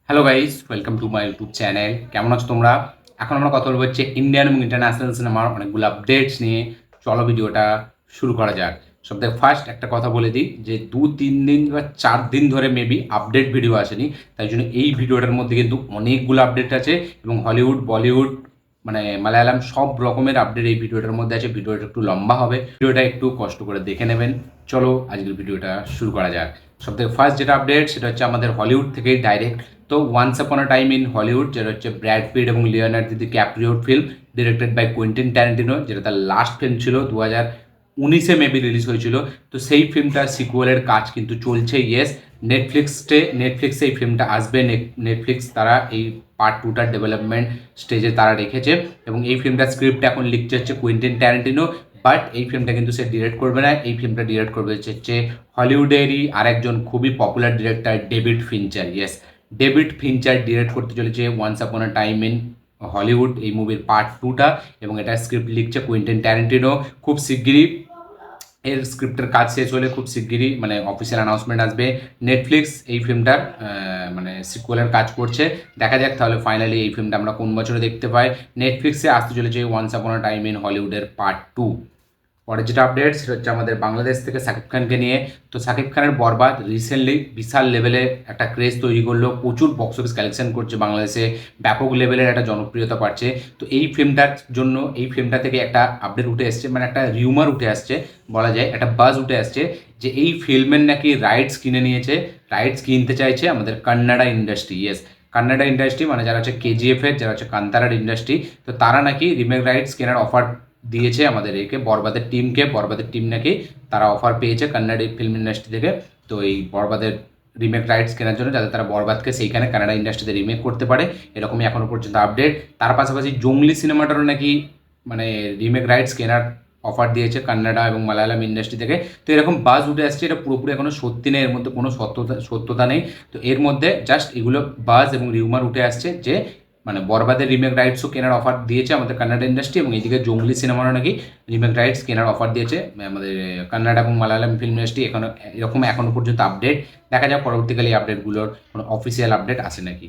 Hello guys, welcome to my YouTube channel. কেমন আছো তোমরা? এখন আমরা কথা বলবো হচ্ছে ইন্ডিয়ান এবং ইন্টারন্যাশনাল সিনেমার অনেকগুলো আপডেটস নিয়ে। চলো ভিডিওটা শুরু করা যাক। সবথেকে ফার্স্ট একটা কথা বলে দিই যে 2-3 দিন বা 4 দিন ধরে মেবি আপডেট ভিডিও আসেনি, তাই জন্য এই ভিডিওটার মধ্যে কিন্তু অনেকগুলো আপডেট আছে এবং হলিউড, বলিউড, মানে মালায়ালাম সব রকমের আপডেট এই ভিডিওটার মধ্যে আছে। ভিডিওটা একটু লম্বা হবে, ভিডিওটা একটু কষ্ট করে দেখে নেবেন। চলো আজকের ভিডিওটা শুরু করা যাক। সবথেকে ফার্স্ট যেটা আপডেট সেটা হচ্ছে আমাদের হলিউড থেকে ডাইরেক্ট। তো once upon a time in Hollywood, যেটা হচ্ছে ব্র্যাড পিট এবং লিওনার্দো ক্যাপ্রিওর film, directed by Quentin Tarantino, যেটা তার লাস্ট ফিল্ম ছিল 2019-এ মেবি রিলিজ হয়েছিল। তো সেই ফিল্মটার সিকুয়েলের কাজ কিন্তু চলছে। ইয়েস, নেটফ্লিক্সে এই ফিল্মটা আসবে। নেটফ্লিক্স তারা এই পার্ট টুটার ডেভেলপমেন্ট স্টেজে তারা রেখেছে এবং এই ফিল্মটার স্ক্রিপ্ট এখন লিখছে হচ্ছে কুইন্টিন ট্যারান্টিনো। বাট এই ফিল্মটা কিন্তু সে ডিরেক্ট করবে না, এই ফিল্মটা ডিরেক্ট করবে হচ্ছে হলিউডেরই আরেকজন খুবই popular director David Fincher. Yes, David Fincher direct করতে চলেছে once upon a time in Hollywood এই মুভির পার্ট টুটা এবং এটা স্ক্রিপ্ট লিখছে কুইন্টিন ট্যারেন্টিনো। খুব শিগগিরই এর স্ক্রিপ্টের কাজ শেষ হলে খুব শিগগিরই মানে অফিসিয়াল অ্যানাউন্সমেন্ট আসবে। নেটফ্লিক্স এই ফিল্মটার মানে সিকুয়েলের কাজ করছে। দেখা যাক তাহলে ফাইনালি এই ফিল্মটা আমরা কোন বছরে দেখতে পাই। নেটফ্লিক্সে আসতে চলেছে once upon a time in হলিউডের পার্ট টু। পরে যেটা আপডেট সেটা হচ্ছে আমাদের বাংলাদেশ থেকে সাকিব খানকে নিয়ে। তো সাকিব খানের বরবাদ রিসেন্টলি বিশাল লেভেলে একটা ক্রেজ তৈরি করলো, প্রচুর বক্স অফিস কালেকশন করছে বাংলাদেশে, ব্যাপক লেভেলের একটা জনপ্রিয়তা পাচ্ছে। তো এই ফিল্মটার জন্য এই ফিল্মটা থেকে একটা আপডেট উঠে আসছে, মানে একটা রিউমার উঠে আসছে, বলা যায় একটা বাজ উঠে আসছে যে এই ফিল্মের নাকি রাইটস কিনে নিয়েছে, রাইটস কিনতে চাইছে আমাদের Kannada industry. Yes, Kannada industry মানে যারা হচ্ছে কেজিএফ এর, যারা হচ্ছে কান্তারার ইন্ডাস্ট্রি, তো তারা নাকি রিমেক রাইটস কেনার অফার দিয়েছে আমাদের একে বরবাদের টিমকে। বরবাদের টিম নাকি তারা অফার পেয়েছে কান্নাডি ফিল্ম ইন্ডাস্ট্রি থেকে, তো এই বরবাদের রিমেক রাইটস কেনার জন্য, যাতে তারা বরবাদকে সেইখানে কানাডা ইন্ডাস্ট্রিতে রিমেক করতে পারে। এরকমই এখনো পর্যন্ত আপডেট। তার পাশাপাশি জঙ্গলি সিনেমাটারও নাকি মানে রিমেক রাইটস কেনার অফার দিয়েছে কান্নাডা এবং মালায়ালাম ইন্ডাস্ট্রি থেকে। তো এরকম বাজ উঠে আসছে, এটা পুরোপুরি এখনো সত্যি নেই, এর মধ্যে কোনো সত্যতা নেই। তো এর মধ্যে জাস্ট এগুলো বাজ এবং রিউমার উঠে আসছে যে মানে বরবাদের রিমেক রাইটসও কেনার অফার দিয়েছে আমাদের কান্নাডা ইন্ডাস্ট্রি এবং এইদিকে জঙ্গলি সিনেমারও নাকি রিমেক রাইটস কেনার অফার দিয়েছে আমাদের কান্নাডা এবং মালায়ালাম ফিল্ম ইন্ডাস্ট্রি। এরকম এখনো পর্যন্ত আপডেট। দেখা যাক পরবর্তীকালে এই আপডেটগুলোর কোনো অফিসিয়াল আপডেট আসে নাকি।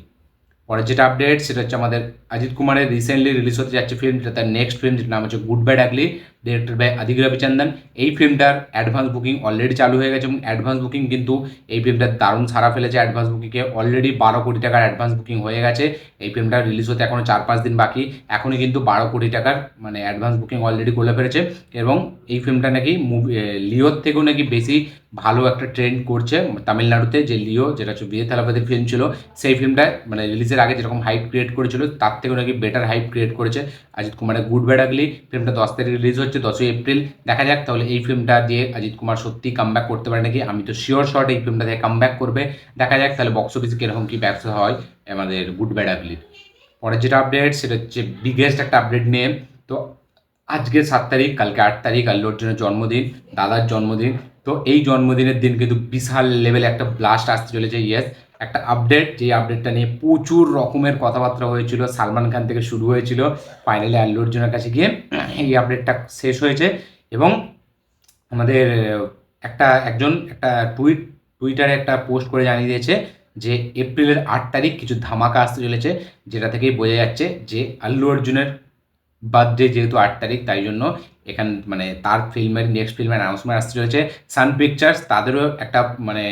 পরের যেটা আপডেট সেটা হচ্ছে আমাদের অজিত কুমারের রিসেন্টলি রিলিজ হতে যাচ্ছে ফিল্ম, যেটা তার নেক্সট ফিল্ম, যেটার নাম হচ্ছে good bad ugly, directed by Adhik Ravichandran. এই ফিল্মটার অ্যাডভান্স বুকিং অলরেডি চালু হয়ে গেছে এবং অ্যাডভান্স বুকিং কিন্তু এই ফিল্মটার দারুণ সারা ফেলেছে। অ্যাডভান্স বুকিংয়ে অলরেডি 12 কোটি টাকার অ্যাডভান্স বুকিং হয়ে গেছে। এই ফিল্মটা রিলিজ হতে এখনও 4-5 দিন বাকি, এখনই কিন্তু 12 কোটি টাকার মানে অ্যাডভান্স বুকিং অলরেডি করে ফেলেছে। এবং এই ফিল্মটা নাকি মুভি লিওর থেকেও নাকি বেশি ভালো একটা ট্রেন্ড করছে তামিলনাড়ুতে। যে লিও, যেটা হচ্ছে বিজয় থালাপতির ফিল্ম ছিল, সেই ফিল্মটা মানে রিলিজের আগে যেরকম হাইপ ক্রিয়েট করেছিল তার থেকেও নাকি বেটার হাইপ ক্রিয়েট করেছে অজিত কুমারের গুড ব্যাড আগলি। ফিল্মটা 10 তারিখ রিলিজ হচ্ছে, 10ই এপ্রিল। দেখা যাক তাহলে এই ফিল্মটা দিয়ে অজিত কুমার সত্যি কামব্যাক করতে পারে নাকি। আমি তো শিওর শর্ট এই ফিল্মটা দিয়ে কামব্যাক করবে। দেখা যাক তাহলে বক্স অফিসে কীরকম কী ব্যবসা হয় আমাদের গুড ব্যাড আগলির। পরের যেটা আপডেট সেটা হচ্ছে বিগেস্ট একটা আপডেট নিয়ে। তো আজকে 7 তারিখ, কালকে 8 তারিখ, আল্লু অর্জুনের জন্মদিন, দাদার জন্মদিন। তো এই জন্মদিনের দিন কিন্তু বিশাল লেভেলে একটা ব্লাস্ট আসতে চলেছে। ইয়েস, একটা আপডেট, যে আপডেটটা নিয়ে প্রচুর রকমের কথাবার্তা হয়েছিল, সালমান খান থেকে শুরু হয়েছিল, ফাইনালি আল্লু অর্জুনের কাছে গিয়ে এই আপডেটটা শেষ হয়েছে। এবং আমাদের একটা টুইটারে একটা পোস্ট করে জানিয়ে দিয়েছে যে এপ্রিলের 8 তারিখ কিছু ধামাকা আসতে চলেছে, যেটা থেকেই বোঝা যাচ্ছে যে আল্লু অর্জুনের বার্থডে যেহেতু 8 তারিখ, তাই জন্য এখান মানে তার ফিল্মের নেক্সট ফিল্মের অ্যানাউন্সমেন্ট আসতে চলেছে। সান পিকচার্স তাদেরও একটা মানে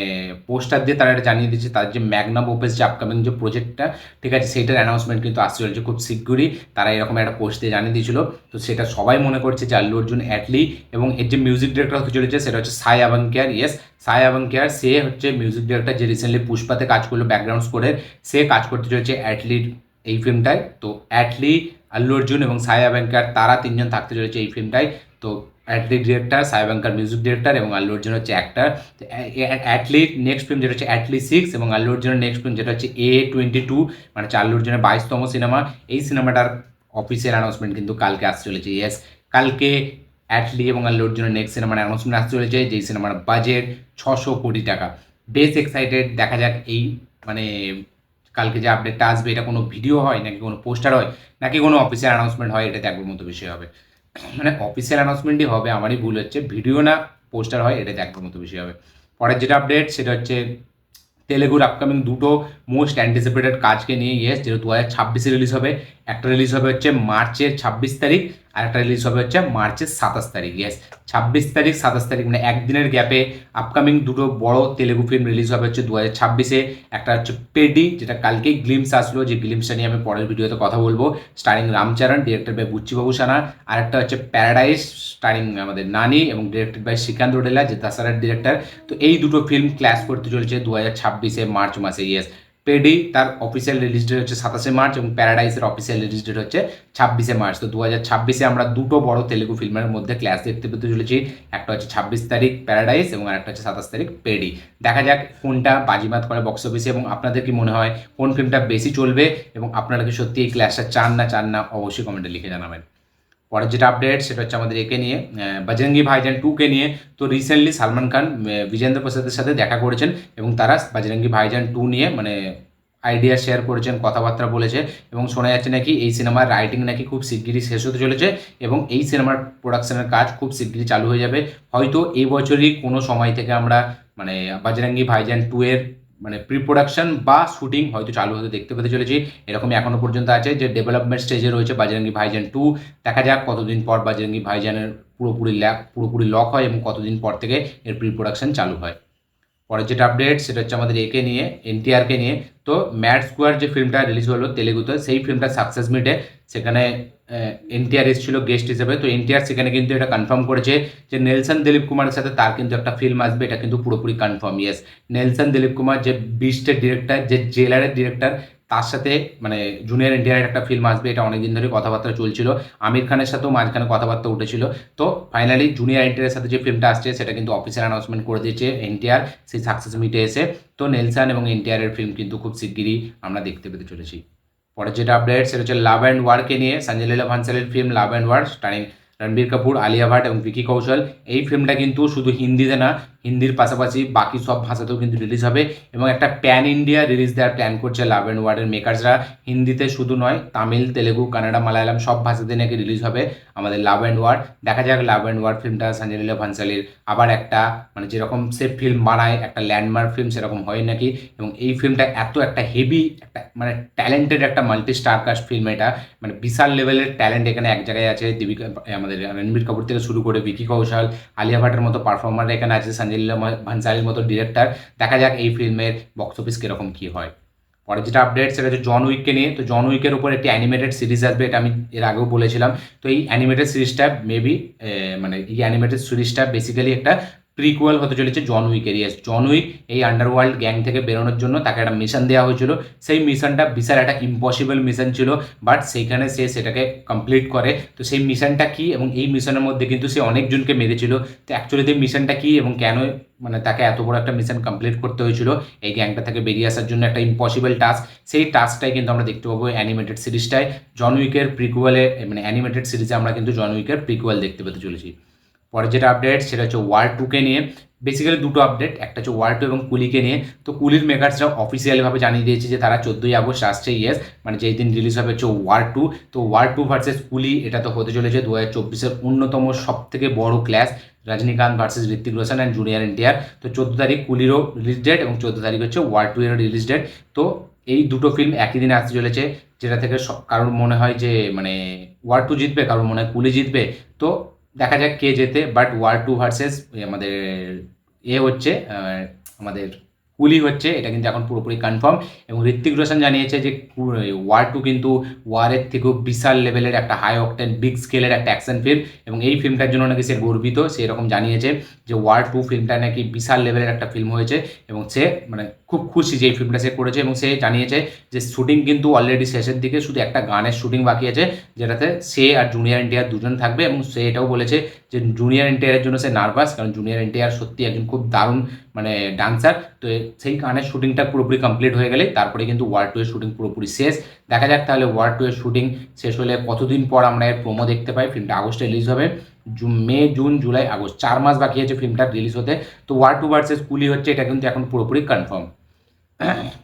পোস্টার দিয়ে তারা এটা জানিয়ে দিচ্ছে তাদের যে ম্যাগনাম ওপেস যে আপকামিং যে প্রজেক্টটা, ঠিক আছে, সেইটার অ্যানাউন্সমেন্ট কিন্তু আসতে চলেছে খুব শীঘ্রই। তারা এরকম একটা পোস্ট দিয়ে জানিয়ে দিয়েছিল। তো সেটা সবাই মনে করছে যে আল্লু অর্জুন অ্যাটলি, এবং এর যে মিউজিক ডিরেক্টর হতে চলেছে সেটা হচ্ছে সাই আবাঙ্কিয়ার। ইয়েস, সাই আবাঙ্কিয়ার, সে হচ্ছে মিউজিক ডিরেক্টর যে রিসেন্টলি পুষ্পাতে কাজ করলো ব্যাকগ্রাউন্ড স্কোরের, সে কাজ করতে চলেছে অ্যাটলির এই ফিল্মটায়। তো অ্যাটলি, আল্লু অর্জুন এবং সায়া ব্যাংকার তারা তিনজন থাকতে চলেছে এই ফিল্মটায়। তো অ্যাটলি ডিরেক্টর, সায়া ব্যাংকার মিউজিক ডিরেক্টর এবং আল্লু অর্জুন হচ্ছে অ্যাক্টার। অ্যাটলির নেক্সট ফিল্ম যেটা হচ্ছে অ্যাটলি 6 এবং আল্লু অর্জুনের নেক্সট ফিল্ম যেটা হচ্ছে A22, মানে হচ্ছে আল্লু অর্জুনের 22তম সিনেমা। এই সিনেমাটার অফিসিয়াল অ্যানাউন্সমেন্ট কিন্তু কালকে আসতে চলেছে। ইয়েস, কালকে অ্যাটলি এবং আল্লু অর্জুনের নেক্সট সিনেমার অ্যানাউন্সমেন্ট আসতে চলেছে, যেই সিনেমার বাজেট 600 কোটি টাকা। বেশ এক্সাইটেড, দেখা যাক এই মানে কালকে যে আপডেটটা আসবে এটা কোনো ভিডিও হয় নাকি কোনো পোস্টার হয় নাকি কোনো অফিসিয়াল অ্যানাউন্সমেন্ট হয়, এটা দেখবার মতো বিষয় হবে। মানে অফিসিয়াল অ্যানাউন্সমেন্টই হবে, আমারই ভুল হচ্ছে, ভিডিও না পোস্টার হয়, এটা দেখবার মতো বিষয় হবে। পরের যেটা আপডেট সেটা হচ্ছে তেলেগুর আপকামিং দুটো মোস্ট অ্যান্টিসিপেটেড কাজকে নিয়ে ইয়েস, যেটা 2026-এ রিলিজ হবে। একটা রিলিজ হবে হচ্ছে মার্চের 26 তারিখ, আর একটা রিলিজ হবে হচ্ছে মার্চের 27 তারিখ। ইয়েস, 26 তারিখ 27 তারিখ মানে একদিনের গ্যাপে আপকামিং দুটো বড় তেলেগু ফিল্ম রিলিজ হবে হচ্ছে 2026-এ। একটা হচ্ছে পেডি, যেটা কালকেই গ্লিমস আসলো, যে গ্লিমসটা নিয়ে আমি পরের ভিডিওতে কথা বলবো, স্টারিং রামচরণ, ডিরেক্টেড বাই বুচ্চিবাবু সানা। আর একটা হচ্ছে প্যারাডাইস, স্টারিং আমাদের নানি এবং ডিরেক্টেড বাই শ্রীকান্ত রোডেলা, যে দাসারার ডিরেক্টর। তো এই দুটো ফিল্ম ক্লাস করতে চলেছে 2026-এ মার্চ মাসে। ইয়েস, পেডি তার অফিসিয়াল রিলিজ ডেট হচ্ছে 27 মার্চ এবং প্যারাডাইসের অফিসিয়াল রিলিজ ডেট হচ্ছে 26 মার্চ। তো 2026-এ আমরা দুটো বড় তেলেগু ফিল্মের মধ্যে ক্লাস দেখতে পেতে চলেছি। একটা হচ্ছে 26 তারিখ প্যারাডাইস এবং আরেকটা হচ্ছে 27 তারিখ পেডি। দেখা যাক কোনটা বাজিমাত করে বক্স অফিসে, এবং আপনাদের কি মনে হয় কোন ফিল্মটা বেশি চলবে, এবং আপনারা কি সত্যি এই ক্লাসটা চান না অবশ্যই কমেন্টে লিখে জানাবেন। পরের যেটা আপডেট সেটা হচ্ছে আমাদের একে নিয়ে, বজরঙ্গি ভাইজান 2-কে নিয়ে। তো রিসেন্টলি সালমান খান বিজেন্দ্র প্রসাদের সাথে দেখা করেছেন এবং তারা বজরঙ্গি ভাইজান 2 নিয়ে মানে আইডিয়া শেয়ার করেছেন, কথাবার্তা বলেছে, এবং শোনা যাচ্ছে নাকি এই সিনেমার রাইটিং নাকি খুব শিগগিরই শেষ হতে চলেছে এবং এই সিনেমার প্রোডাকশনের কাজ খুব শিগগিরই চালু হয়ে যাবে। হয়তো এই বছরই কোনো সময় থেকে আমরা মানে বজরঙ্গি ভাইজান 2 এর মানে প্রি প্রোডাকশন বা শুটিং হয়তো চালু হতে দেখতে পেতে চলেছি। এরকমই এখনো পর্যন্ত আছে যে ডেভেলপমেন্ট স্টেজে রয়েছে বজরঙ্গি ভাইজান 2। দেখা যাক কতদিন পর বজরঙ্গি ভাইজানের পুরোপুরি লক হয় এবং কতদিন পর থেকে এর প্রি প্রোডাকশন চালু হয়। পরের যেটা আপডেট সেটা হচ্ছে আমাদের একে নিয়ে, এনটিআরকে নিয়ে। তো ম্যাড স্কোয়ার যে ফিল্মটা রিলিজ হলো তেলেগুতে, সেই ফিল্মটা সাকসেস মিটে সেখানে এনটিআর এসেছিল গেস্ট হিসেবে। তো এনটিআর সেখানে কিন্তু এটা কনফার্ম করেছে যে নেলসন দিলীপ কুমারের সাথে তার কিন্তু একটা ফিল্ম আসবে, এটা কিন্তু পুরোপুরি confirm. Yes, Nelson Dilip Kumar যে বিস্টের ডিরেক্টর, যে জেলারের ডিরেক্টর, তার সাথে মানে জুনিয়র এনটিআরের একটা ফিল্ম আসবে, এটা অনেকদিন ধরে কথাবার্তা চলছিল। আমির খানের সাথেও মাঝখানে কথাবার্তা উঠেছিল। তো ফাইনালি জুনিয়র এনটিআরের সাথে যে ফিল্মটা আসছে সেটা কিন্তু অফিসিয়াল অ্যানাউন্সমেন্ট করে দিয়েছে এনটিআর সেই সাকসেস মিটে এসে। তো নেলসন এবং এনটিআরের ফিল্ম কিন্তু খুব শিগগিরই আমরা দেখতে পেতে চলেছি। পরের যেটা আপডেট সেটা হচ্ছে লাভ অ্যান্ড ওয়ারকে নিয়ে, সঞ্জয় লীলা ভান্সালীর film love and war, starring Ranbir Kapoor, Alia Bhatt এবং ভিকি কৌশল। এই ফিল্মটা কিন্তু শুধু হিন্দিতে না, হিন্দির পাশাপাশি বাকি সব ভাষাতেও কিন্তু রিলিজ হবে এবং একটা প্যান ইন্ডিয়া রিলিজ দেওয়ার প্ল্যান করছে লাভ অ্যান্ড ওয়ার্ডের মেকার্সরা। হিন্দিতে শুধু নয়, তামিল, তেলেগু, কানাডা, মালায়ালাম সব ভাষাতে নাকি রিলিজ হবে আমাদের লাভ অ্যান্ড ওয়ার। দেখা যাক লাভ অ্যান্ড ওয়ার ফিল্মটা সঞ্জয় লীলা ভান্সালীর আবার একটা মানে যেরকম সে ফিল্ম বানায় একটা ল্যান্ডমার্ক ফিল্ম সেরকম হয় নাকি, এবং এই ফিল্মটা এত একটা হেভি একটা মানে ট্যালেন্টেড একটা মাল্টি স্টার কাস্ট ফিল্ম। এটা মানে বিশাল লেভেলের ট্যালেন্ট এখানে এক জায়গায় আছে। দীপিকা আমাদের রণবীর কাপুর থেকে শুরু করে ভিকি কৌশল, আলিয়া ভাটের মতো পারফর্মার এখানে আছে, সঞ্জয় লীলা ভান্সালীর মতো ডিরেক্টর। দেখা যাক এই ফিল্মের বক্স অফিস কীরকম কী হয়। পরে যেটা আপডেট সেটা হচ্ছে জন উইককে নিয়ে। তো জন উইকের উপর একটি অ্যানিমেটেড সিরিজ আসবে, এটা আমি এর আগেও বলেছিলাম। তো এই অ্যানিমেটেড সিরিজটা মেবি মানে এই অ্যানিমেটেড সিরিজটা বেসিক্যালি একটা প্রিকুয়াল হতে চলেছে জন উইকের। ইয়েস, জন উইক এই আন্ডারওয়ার্ল্ড গ্যাং থেকে বেরোনোর জন্য তাকে একটা মিশন দেওয়া হয়েছিল। সেই মিশনটা বিশাল একটা ইম্পসিবল মিশন ছিল, বাট সেইখানে সে সেটাকে কমপ্লিট করে। তো সেই মিশনটা কী এবং এই মিশনের মধ্যে কিন্তু সে অনেকজনকে মেরেছিল। তো অ্যাকচুয়ালি এই মিশনটা কী এবং কেন মানে তাকে এত বড় একটা মিশন কমপ্লিট করতে হয়েছিল এই গ্যাংটা থেকে বেরিয়ে আসার জন্য, একটা ইম্পসিবল টাস্ক, সেই টাস্কটাই কিন্তু আমরা দেখতে পাবো অ্যানিমেটেড সিরিজটায়। জন উইকের প্রিকুয়ালে মানে অ্যানিমেটেড সিরিজে আমরা কিন্তু জন উইকের প্রিকুয়াল দেখতে পেতে চলেছি। পরে যেটা আপডেট সেটা হচ্ছে ওয়ার 2-কে নিয়ে। বেসিক্যালি দুটো আপডেট, একটা হচ্ছে ওয়ার 2 এবং কুলিকে নিয়ে। তো কুলির মেকার্সরা অফিসিয়ালিভাবে জানিয়ে দিয়েছে যে তারা 14ই আগস্ট আসছে। ইয়েস, মানে যেই দিন রিলিজ হবে হচ্ছে ওয়ার 2। তো ওয়ার 2 ভার্সেস কুলি, এটা তো হতে চলেছে 2024-এর অন্যতম সব থেকে বড় clash, Rajinikanth versus Hrithik Roshan and junior NTR. তো 14 তারিখ কুলিরও রিলিজ ডেট এবং 14 তারিখ হচ্ছে ওয়ার 2 এরও রিলিজ ডেট। তো এই দুটো ফিল্ম একই দিনে আসতে চলেছে, যেটা থেকে কারোর মনে হয় যে মানে ওয়ার 2 জিতবে, কারোর মনে হয় কুলি জিতবে। তো দেখা যাক কে জেতে, বাট ওয়ার 2 ভার্সেস আমাদের হচ্ছে আমাদের কুলি হচ্ছে, এটা কিন্তু এখন পুরোপুরি কনফার্ম। এবং ঋত্বিক রোশন জানিয়েছে যে ওয়ার 2 কিন্তু ওয়ারের থেকেও বিশাল লেভেলের একটা হাই অকটেন বিগ স্কেলের একটা অ্যাকশন ফিল্ম, এবং এই ফিল্মটার জন্য নাকি সে গর্বিত। সে এরকম জানিয়েছে যে ওয়ার 2 ফিল্মটা নাকি বিশাল লেভেলের একটা ফিল্ম হয়েছে এবং সে মানে খুব খুশি যে এই ফিল্মটা সে করেছে। এবং সে জানিয়েছে যে শুটিং কিন্তু অলরেডি শেষের দিকে, শুধু একটা গানের শুটিং বাকি আছে যেটাতে সে আর জুনিয়র এনটিআর দুজন থাকবে। এবং সে এটাও বলেছে যে জুনিয়র এনটিআরের জন্য সে নার্ভাস, কারণ জুনিয়র এনটিআর সত্যি একজন খুব দারুণ মানে ডান্সার। তো সেই গানের শুটিংটা পুরোপুরি কমপ্লিট হয়ে গেলে তারপরে কিন্তু ওয়ার 2 এর শুটিং পুরোপুরি শেষ। দেখা যাক তাহলে ওয়ার 2 এর শুটিং শেষ হলে কতদিন পর আমরা এর প্রোমো দেখতে পাই। ফিল্মটা আগস্টে রিলিজ হবে, মে, জুন, জুলাই, আগস্ট 4 মাস বাকি আছে ফিল্মটা রিলিজ হতে। তো ওয়ার 2 ভার্সেস কুলি হচ্ছে, এটা কিন্তু এখন পুরোপুরি কনফার্ম।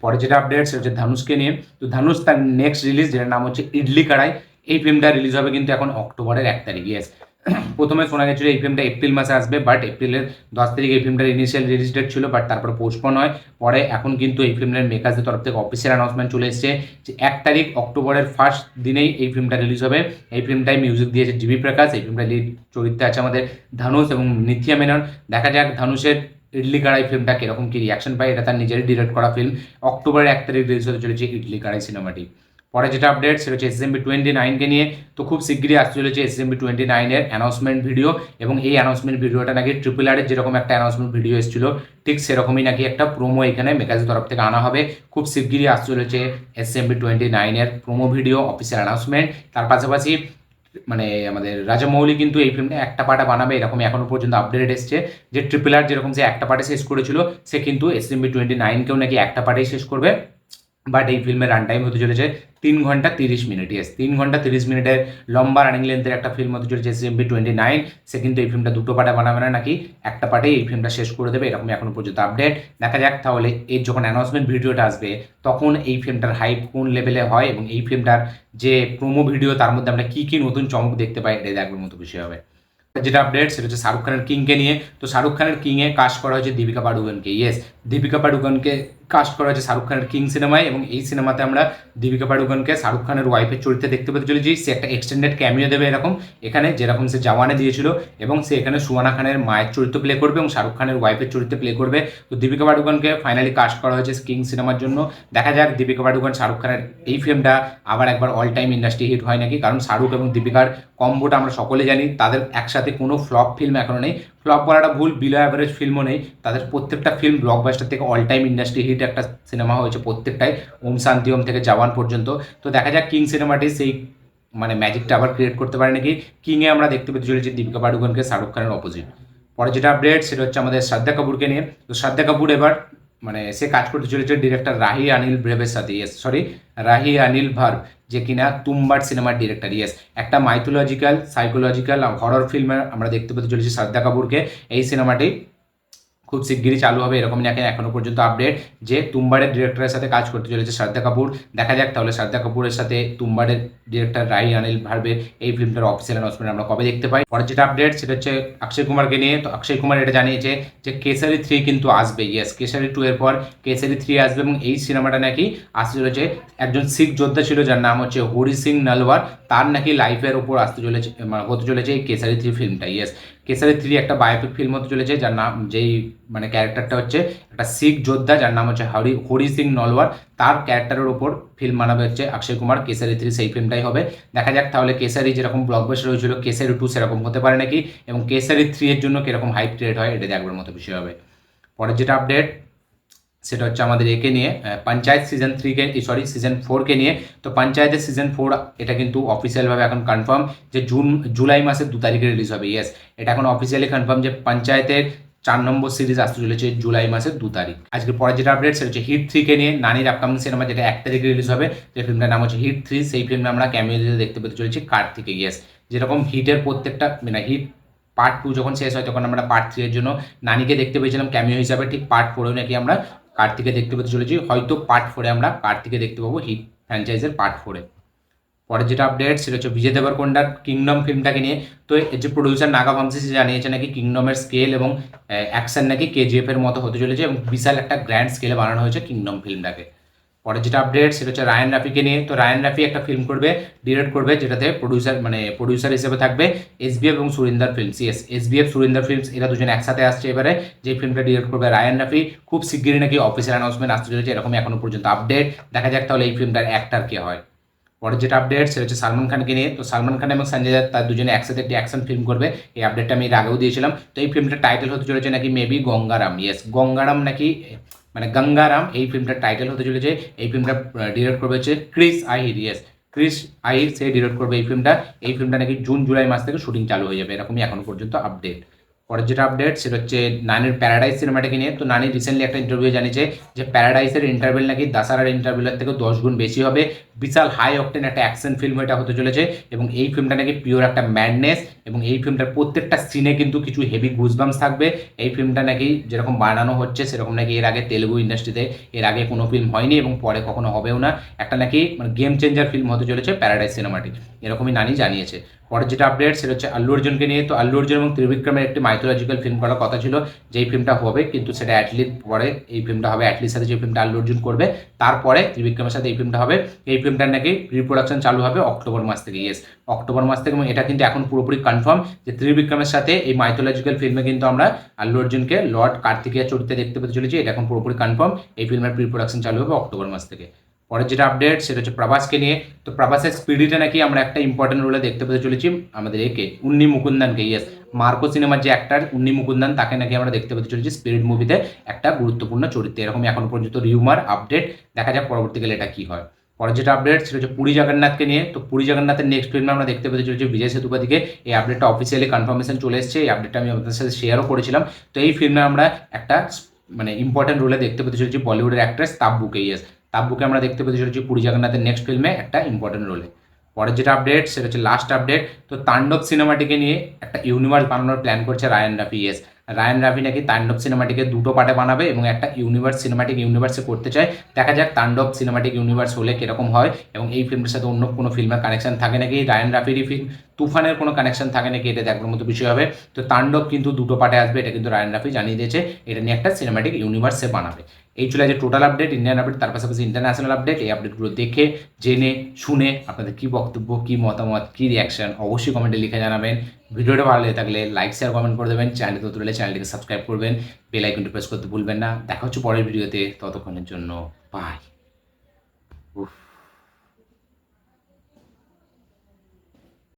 পরে যেটা আপডেট সেটা হচ্ছে ধানুষকে নিয়ে। তো ধানুষ তার নেক্সট রিলিজ, যেটার নাম হচ্ছে ইডলি কড়াই, এই ফিল্মটা রিলিজ হবে কিন্তু এখন অক্টোবরের 1 তারিখ। ইয়েস, প্রথমে শোনা গেছিলো এই ফিল্মটা এপ্রিল মাসে আসবে, বাট এপ্রিলের 10 তারিখ এই ফিল্মটার ইনিশিয়াল রিলিজ ডেট ছিল, বাট তারপরে পোস্টপোন হয়। পরে এখন কিন্তু এই ফিল্মের মেকার্সদের তরফ থেকে অফিসিয়াল অ্যানাউন্সমেন্ট চলে এসেছে যে 1 তারিখ অক্টোবরের ফার্স্ট দিনেই এই ফিল্মটা রিলিজ হবে। এই ফিল্মটাই মিউজিক দিয়েছে জিবি প্রকাশ। এই ফিল্মটা লিড চরিত্রে আছে আমাদের ধানুষ এবং নিথিয়া মেনন। দেখা যাক ধানুষের ইডলি কড়াই ফিল্মটা কীরকম কী রিয়াকশন পায়। এটা তার নিজেরই ডিরেক্ট করা ফিল্ম। অক্টোবরের 1 তারিখ রিলিজ হতে চলেছে ইডলি কড়াই সিনেমাটি। পরে যেটা আপডেট সেটা হচ্ছে SMB29কে নিয়ে। তো খুব শিগগিরই আসতে চলেছে SMB29-এর অ্যানাউন্সমেন্ট ভিডিও, এবং এই অ্যানাউন্সমেন্ট ভিডিওটা নাকি RRR যেরকম একটা অ্যানাউন্সমেন্ট ভিডিও এসেছিল ঠিক সেরকমই নাকি একটা প্রোমো এখানে মেকার্সের তরফ থেকে আনা হবে। খুব শিগগিরই আসতে চলেছে SMB29-এর প্রোমো ভিডিও অফিসিয়াল অ্যানাউন্সমেন্ট। তার পাশাপাশি মানে আমাদের রাজামৌলি কিন্তু এই ফিল্মটা একটা পার্টে বানাবে, এরকম এখনো পর্যন্ত আপডেট এসছে যে RRR যেরকম সে একটা পার্টে শেষ করেছিল, সে কিন্তু SMB29-কেও নাকি একটা পার্টেই শেষ করবে। বাট এই ফিল্মের রান টাইম হতে চলেছে 3 ঘন্টা 30 মিনিট। ইয়েস, 3 ঘন্টা 30 মিনিটের লম্বা রানিং লেন্থের একটা ফিল্ম হতে চলেছে SMB29। সে কিন্তু এই ফিল্মটা দুটো পার্টে বানাবে না, নাকি একটা পার্টেই এই ফিল্মটা শেষ করে দেবে, এরকম এখনো পর্যন্ত আপডেট। দেখা যাক তাহলে এর যখন অ্যানাউন্সমেন্ট ভিডিওটা আসবে তখন এই ফিল্মটার হাইপ কোন লেভেলে হয়, এবং এই ফিল্মটার যে প্রোমো ভিডিও তার মধ্যে আমরা কী কী নতুন চমক দেখতে পাই, এটা দেখবার মতো বিষয় হবে। যেটা আপডেট সেটা হচ্ছে শাহরুখ খানের কিংকে নিয়ে। তো শাহরুখ খানের কিংয়ে কাস্ট করা হয়েছে দীপিকা পাডুকোনকে। ইয়েস, দীপিকা পাডুকোনকে কাস্ট করা হয়েছে শাহরুখ খানের কিং সিনেমায়, এবং এই সিনেমাতে আমরা দীপিকা পাডুকোনকে শাহরুখ খানের ওয়াইফের চরিত্রে দেখতে পেতে চলেছি। সে একটা এক্সটেন্ডেড ক্যামিও দেবে এরকম এখানে, যেরকম সে জওয়ানে দিয়েছিল, এবং সে এখানে সুহানা খানের মায়ের চরিত্র প্লে করবে এবং শাহরুখ খানের ওয়াইফের চরিত্রে প্লে করবে। তো দীপিকা পাডুকোনকে ফাইনালি কাস্ট করা হয়েছে কিং সিনেমার জন্য। দেখা যাক দীপিকা পাডুকোন শাহরুখ খানের এই ফিল্মটা আবার একবার অল টাইম ইন্ডাস্ট্রি হিট হয় নাকি, কারণ শাহরুখ এবং দীপিকার কম্বোটা আমরা সকলে জানি। তাদের একসাথে কোনো ফ্লপ ফিল্ম এখনও নেই, ফ্লপ বলাটা ভুল, বিলো অ্যাভারেজ ফিল্মও নেই। তাদের প্রত্যেকটা ফিল্ম ব্লকবাস্টার থেকে অল টাইম ইন্ডাস্ট্রি হিট একটা সিনেমা হয়েছে প্রত্যেকটাই, ওম শান্তি ওম থেকে জওয়ান পর্যন্ত। তো দেখা যাক কিং সিনেমাটি সেই মানে ম্যাজিকটা আবার ক্রিয়েট করতে পারে নাকি। কিংয়ে আমরা দেখতে পেতে চলেছি দীপিকা পাডুকোনকে শাহরুখ খানের অপোজিট। পরে যেটা আপডেট সেটা হচ্ছে আমাদের শ্রদ্ধা কাপুরকে নিয়ে। তো শ্রদ্ধা কাপুর এবার মানে সে কাজ করতে চলেছে ডিরেক্টর রাহি অনিল ব্রেভের সাথে। Yes, sorry, Rahi Anil verb, যে কিনা তুম্বার সিনেমার ডিরেক্টর। ইয়েস, একটা মাইথোলজিক্যাল সাইকোলজিক্যাল হরর ফিল্মে আমরা দেখতে পেতে চলেছি শ্রদ্ধা কাপুরকে। এই সিনেমাটি খুব শিগগিরই চালু হবে, এরকমই নাকি এখনো পর্যন্ত আপডেট যে তুম্বারের ডিরেক্টরের সাথে কাজ করতে চলেছে শ্রদ্ধা কাপুর। দেখা যাক তাহলে শ্রদ্ধা কাপুরের সাথে তুম্বারের ডিরেক্টর রাহি অনিল ভার্ভের এই ফিল্মটার অফিসিয়াল অ্যানাউন্সমেন্ট আমরা কবে দেখতে পাই। পরে যেটা আপডেট সেটা হচ্ছে অক্ষয় কুমারকে নিয়ে। তো অক্ষয় কুমার এটা জানিয়েছে যে কেসারি 3 কিন্তু আসবে। ইয়েস, কেসারি 2 এর পর কেসারি 3 আসবে, এবং এই সিনেমাটা নাকি আসতে চলেছে একজন শিখ যোদ্ধা ছিল যার নাম হচ্ছে হরি সিং নলওয়ার, তার নাকি লাইফের ওপর আসতে চলেছে হতে চলেছে এই কেসারি 3 ফিল্মটা। ইয়েস, কেসারি 3 একটা বায়োপিক ফিল্ম হতে চলেছে, যার নাম যেই মানে ক্যারেক্টারটা হচ্ছে একটা শিখ যোদ্ধা যার নাম হচ্ছে হরি সিং নলওয়ার, তার ক্যারেক্টারের ওপর ফিল্ম বানাবে হচ্ছে অক্ষয় কুমার। কেসারি 3 সেই ফিল্মটাই হবে। দেখা যাক তাহলে কেসারি যেরকম ব্লকবাস্টার হয়েছিল কেসারি 2 সেরকম হতে পারে নাকি, এবং কেসারি 3 এর জন্য কীরকম হাইপ ক্রিয়েট হয় এটা দেখবার মতো বিষয় হবে। পরের যেটা আপডেট সেটা হচ্ছে আমাদের একে নিয়ে, পঞ্চায়েত সিজন 4কে নিয়ে। তো পঞ্চায়েতের সিজন 4 এটা কিন্তু অফিসিয়ালভাবে এখন কনফার্ম যে জুলাই মাসের 2 তারিখে রিলিজ হবে। ইয়েস, এটা এখন অফিসিয়ালি কনফার্ম যে পঞ্চায়েতের 4 নম্বর সিরিজ আসতে চলেছে জুলাই মাসের 2 তারিখ। আজকে পরে যেটা আপডেট সেটা হচ্ছে হিট 3কে নিয়ে। নানির আপকামিং সিনেমা যেটা 1 তারিখে রিলিজ হবে, যে ফিল্মটার নাম হচ্ছে হিট 3, সেই ফিল্মে আমরা ক্যামিও দিতে দেখতে পেতে চলেছি কার্তিকে। ইয়েস, যেরকম হিটের প্রত্যেকটা মানে হিট পার্ট 2 যখন শেষ হয় তখন আমরা পার্ট 3 এর জন্য নানিকে দেখতে পেয়েছিলাম ক্যামিও হিসাবে, ঠিক পার্ট 4এও নাকি আমরা কার্তিকে দেখতে পেতে চলেছি। হয়তো পার্ট 4-এ আমরা কার্তিকে দেখতে পাবো হিট ফ্র্যাঞ্চাইজের পার্ট 4-এ। পরে যেটা আপডেট সেটা হচ্ছে বিজয় দেবরকোন্ডার কিংডম ফিল্মটাকে নিয়ে। তো এর যে প্রডিউসার নাগা ভামসি সে জানিয়েছে নাকি কিংডমের স্কেল এবং অ্যাকশন নাকি KGF এর মতো হতে চলেছে, এবং বিশাল একটা গ্র্যান্ড স্কেলে বানানো হয়েছে কিংডম ফিল্মটাকে। পরে যেটা আপডেট সেটা হচ্ছে রায়ান রাফিকে নিয়ে। তো রায়ান রাফি একটা ফিল্ম করবে, ডিরেক্ট করবে, যেটাতে প্রডিউসার হিসেবে থাকবে SBF এবং Surinder films. Yes, SBF Surinder films এরা দুজন একসাথে আসছে এবারে, যে ফিল্মটা ডিরেক্ট করবে রায়ান রাফি। খুব শিগগিরই নাকি অফিসিয়াল অ্যানাউন্সমেন্ট আসতে চলেছে, এরকমই এখনো পর্যন্ত আপডেট। দেখা যাক তাহলে এই ফিল্মটার অ্যাক্টর কে হয়। পরে যেটা আপডেট সেটা হচ্ছে সালমান খানকে নিয়ে। তো সালমান খান এবং সঞ্জয় দত্ত তার দুজনে একসাথে একটি অ্যাকশন ফিল্ম করবে, এই আপডেটটা আমি এর আগেও দিয়েছিলাম। তো এই ফিল্মটার টাইটেল হতে চলেছে নাকি মেবি গঙ্গারাম। ইয়েস, গঙ্গারাম নাকি মানে গঙ্গারাম এই ফিল্মটার টাইটেল হতে চলেছে। এই ফিল্মটা ডিরেক্ট করবে হচ্ছে Chris Ahir. Yes, Chris Ahir সে ডিরেক্ট করবে এই ফিল্মটা। এই ফিল্মটা নাকি জুন জুলাই মাস থেকে শুটিং চালু হয়ে যাবে, এরকমই এখনো পর্যন্ত আপডেট। পরের যেটা আপডেট সেটা হচ্ছে নানির প্যারাডাইস সিনেমাটাকে নিয়ে। তো নানি রিসেন্টলি একটা ইন্টারভিউ জানিয়েছে যে প্যারাডাইসের ইন্টারভেল নাকি দাসারার ইন্টারভেলের থেকে 10 গুণ বেশি হবে। বিশাল হাই অকটেন একটা অ্যাকশন ফিল্ম এটা হতে চলেছে, এবং এই ফিল্মটা নাকি পিওর একটা ম্যাডনেস, এবং এই ফিল্মটার প্রত্যেকটা সিনে কিন্তু কিছু হেভি গুজবাম্পস থাকবে। এই ফিল্মটা নাকি যেরকম বানানো হচ্ছে সেরকম নাকি এর আগে তেলুগু ইন্ডাস্ট্রিতে এর আগে কোনো ফিল্ম হয়নি এবং পরে কখনো হবেও না। একটা নাকি মানে গেম চেঞ্জার ফিল্ম হতে চলেছে প্যারাডাইস সিনেমাটি, এরকমই নানি জানিয়েছে। পরে যেটা আপডেট সেটা হচ্ছে আল্লু অর্জুনকে নিয়ে। তো আল্লু অর্জুন এবং ত্রিবিক্রমের একটি মাইথোলজিক্যাল ফিল্ম করার কথা ছিল, যেই ফিল্মটা হবে কিন্তু সেটা অ্যাটলির পরে এই ফিল্মটা হবে। অ্যাটলির সাথে যে ফিল্মটা আল্লু অর্জুন করবে তারপরে ত্রিবিক্রমের সাথে এই ফিল্মটা হবে। এই ফিল্মটার নাকি প্রি প্রোডাকশন চালু হবে অক্টোবর মাস থেকে। ইয়েস, অক্টোবর মাস থেকে। এবং এটা কিন্তু এখন পুরোপুরি কনফার্ম যে ত্রিবিক্রমের সাথে এই মাইথোলজিক্যাল ফিল্মে কিন্তু আমরা আল্লু অর্জুনকে লর্ড কার্তিকেয় চরিত্রে দেখতে পেতে চলেছি। এটা এখন পুরোপুরি কনফার্ম। এই ফিল্মের প্রি প্রোডাকশন চালু হবে অক্টোবর মাস থেকে। পরের যেটা আপডেট সেটা হচ্ছে প্রভাসকে নিয়ে। তো প্রভাসের স্পিরিটে নাকি আমরা একটা ইম্পর্টেন্ট রোলে দেখতে পেতে চলেছি আমাদের একে উন্নি মুকুন্দানকে। ইয়েস, মার্কো সিনেমার যে অ্যাক্টর উন্নি মুকুন্দান তাকে নাকি আমরা দেখতে পেতে চলেছি স্পিরিট মুভিতে একটা গুরুত্বপূর্ণ চরিত্রে। এরকমই এখন পর্যন্ত রিউমার আপডেট, দেখা যাক পরবর্তীকালে এটা কি হয়। পরের যেটা আপডেট সেটা হচ্ছে পুরী জগন্নাথকে নিয়ে। তো পুরী জগন্নাথের নেক্সট ফিল্মে আমরা দেখতে পেতে চলেছি বিজয় সেতুপতিকে। এই আপডেটটা অফিসিয়ালি কনফার্মেশন চলে এসেছে। এই আপডেটটা আমি আপনাদের সাথে শেয়ারও করেছিলাম। তো এই ফিল্মে আমরা একটা মানে ইম্পর্টেন্ট রোলে দেখতে পেতে চলেছি বলিউডের অ্যাক্ট্রেস তাব্বুকে। ইয়েস, তাব্বুকে আমরা দেখতে পেতে চলেছি পুরী জগন্নাথের নেক্সট ফিল্মে একটা ইম্পর্টেন্ট রোলে। পরের যেটা আপডেট সেটা হচ্ছে লাস্ট আপডেট। তো তাণ্ডব সিনেমাটিকে নিয়ে একটা ইউনিভার্স বানানোর প্ল্যান করছে রায়ান রাফি। ইয়েস, রায়ান রাফি নাকি তাণ্ডব সিনেমাটিকে দুটো পার্টে বানাবে এবং একটা ইউনিভার্স সিনেমাটিক ইউনিভার্সে করতে চায়। দেখা যাক তাণ্ডব সিনেমাটিক ইউনিভার্স হলে কীরকম হয় এবং এই ফিল্মের সাথে অন্য কোনো ফিল্মের কানেকশন থাকে নাকি, রায়ান রাফিরই ফিল্ম তুফানের কোনো কানেকশন থাকে নাকি, এটা দেখার মতো বিষয় হবে। তো তাণ্ডব কিন্তু দুটো পার্টে আসবে, এটা কিন্তু রায়ান রাফি জানিয়ে দিয়েছে। এটা নিয়ে একটা সিনেমাটিক ইউনিভার্সে বানাবে। এই চলে যে টোটাল আপডেট, ইন্ডিয়ান আপডেট, তার পাশাপাশি ইন্টারন্যাশনাল আপডেট। এই আপডেটগুলো দেখে জেনে শুনে আপনাদের কী বক্তব্য, কী মতামত, কী রিয়াকশন অবশ্যই কমেন্টে লিখে জানাবেন। ভিডিওটা ভালো লেগে থাকলে লাইক শেয়ার কমেন্ট করে দেবেন। চ্যানেলটি নতুন হলে চ্যানেলটিকে সাবস্ক্রাইব করবেন, বেল আইকনটি প্রেস করতে ভুলবেন না। দেখা হচ্ছে পরের ভিডিওতে, ততক্ষণের জন্য বাই। উফ।